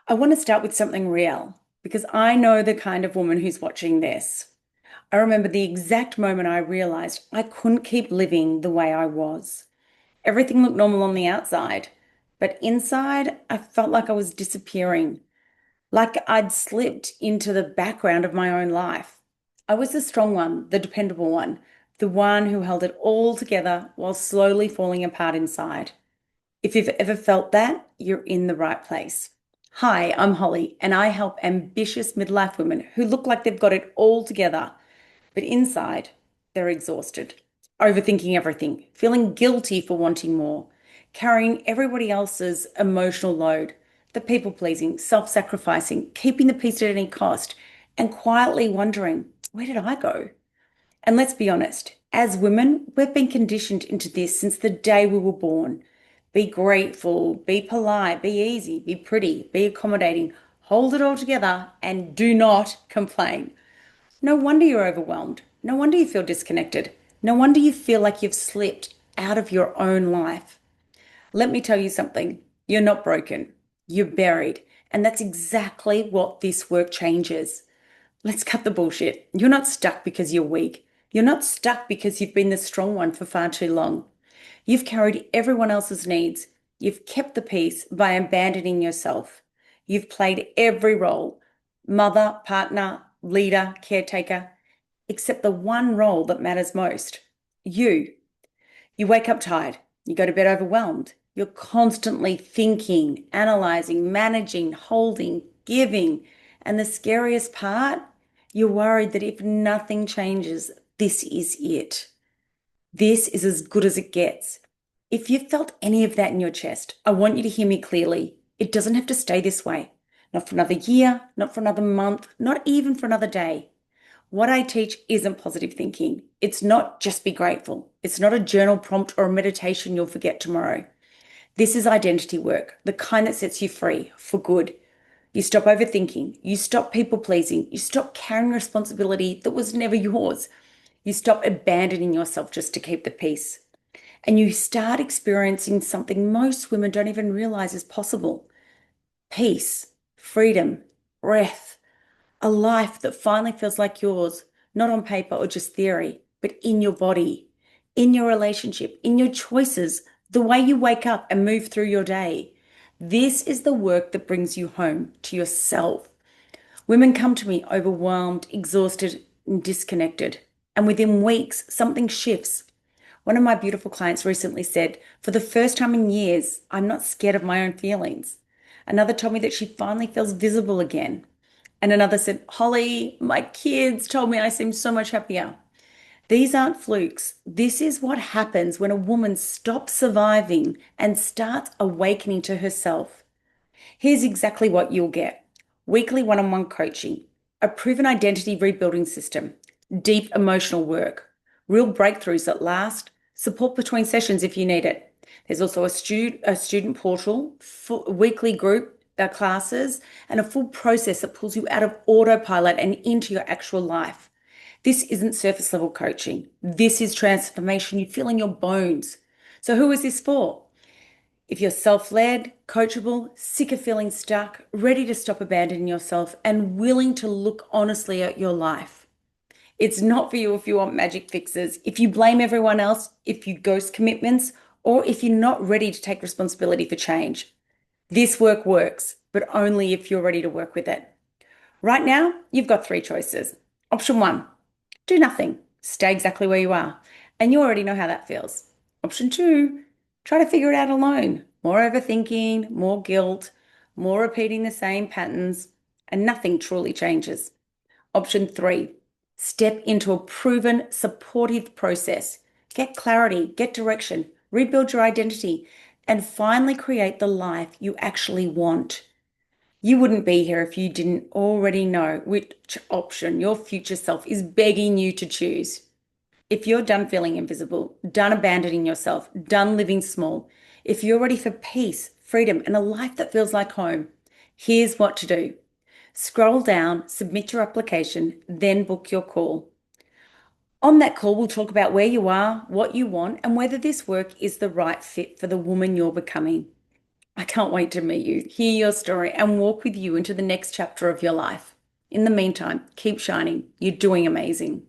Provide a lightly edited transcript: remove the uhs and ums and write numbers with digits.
I want to start with something real because I know the kind of woman who's watching this. I remember the exact moment I realized I couldn't keep living the way I was. Everything looked normal on the outside, but inside, I felt like I was disappearing, like I'd slipped into the background of my own life. I was the strong one, the dependable one, the one who held it all together while slowly falling apart inside. If you've ever felt that, you're in the right place. Hi, I'm Holly, and I help ambitious midlife women who look like they've got it all together, but inside, they're exhausted, overthinking everything, feeling guilty for wanting more, carrying everybody else's emotional load, the people pleasing, self sacrificing, keeping the peace at any cost, and quietly wondering, where did I go? And let's be honest, as women, we've been conditioned into this since the day we were born. Be grateful, be polite, be easy, be pretty, be accommodating, hold it all together, and do not complain. No wonder you're overwhelmed. No wonder you feel disconnected. No wonder you feel like you've slipped out of your own life. Let me tell you something. You're not broken. You're buried. And that's exactly what this work changes. Let's cut the bullshit. You're not stuck because you're weak. You're not stuck because you've been the strong one for far too long. You've carried everyone else's needs. You've kept the peace by abandoning yourself. You've played every role, mother, partner, leader, caretaker, except the one role that matters most, you. You wake up tired. You go to bed overwhelmed. You're constantly thinking, analyzing, managing, holding, giving. And the scariest part, you're worried that if nothing changes, this is it. This is as good as it gets. If you've felt any of that in your chest, I want you to hear me clearly. It doesn't have to stay this way. Not for another year, not for another month, not even for another day. What I teach isn't positive thinking. It's not just be grateful. It's not a journal prompt or a meditation you'll forget tomorrow. This is identity work, the kind that sets you free for good. You stop overthinking. You stop people pleasing. You stop carrying responsibility that was never yours. You stop abandoning yourself just to keep the peace. And you start experiencing something most women don't even realize is possible: peace, freedom, breath, a life that finally feels like yours, not on paper or just theory, but in your body, in your relationship, in your choices, the way you wake up and move through your day. This is the work that brings you home to yourself. Women come to me overwhelmed, exhausted, and disconnected. And within weeks, something shifts. One of my beautiful clients recently said, for the first time in years, I'm not scared of my own feelings. Another told me that she finally feels visible again. And another said, Holly, my kids told me I seem so much happier. These aren't flukes. This is what happens when a woman stops surviving and starts awakening to herself. Here's exactly what you'll get: weekly one on one coaching, a proven identity rebuilding system, deep emotional work, real breakthroughs that last, support between sessions if you need it. There's also a student portal, weekly group classes, and a full process that pulls you out of autopilot and into your actual life. This isn't surface level coaching. This is transformation you feel in your bones. So, who is this for? If you're self led, coachable, sick of feeling stuck, ready to stop abandoning yourself, and willing to look honestly at your life. It's not for you if you want magic fixes, if you blame everyone else, if you ghost commitments, or if you're not ready to take responsibility for change. This work works, but only if you're ready to work with it. Right now, you've got three choices. Option one, do nothing, stay exactly where you are. And you already know how that feels. Option two, try to figure it out alone. More overthinking, more guilt, more repeating the same patterns, and nothing truly changes. Option three, step into a proven supportive process. Get clarity, get direction, rebuild your identity, and finally create the life you actually want. You wouldn't be here if you didn't already know which option your future self is begging you to choose. If you're done feeling invisible, done abandoning yourself, done living small, if you're ready for peace, freedom, and a life that feels like home, here's what to do. Scroll down, submit your application, then book your call. On that call, we'll talk about where you are, what you want, and whether this work is the right fit for the woman you're becoming. I can't wait to meet you, hear your story, and walk with you into the next chapter of your life. In the meantime, keep shining. You're doing amazing.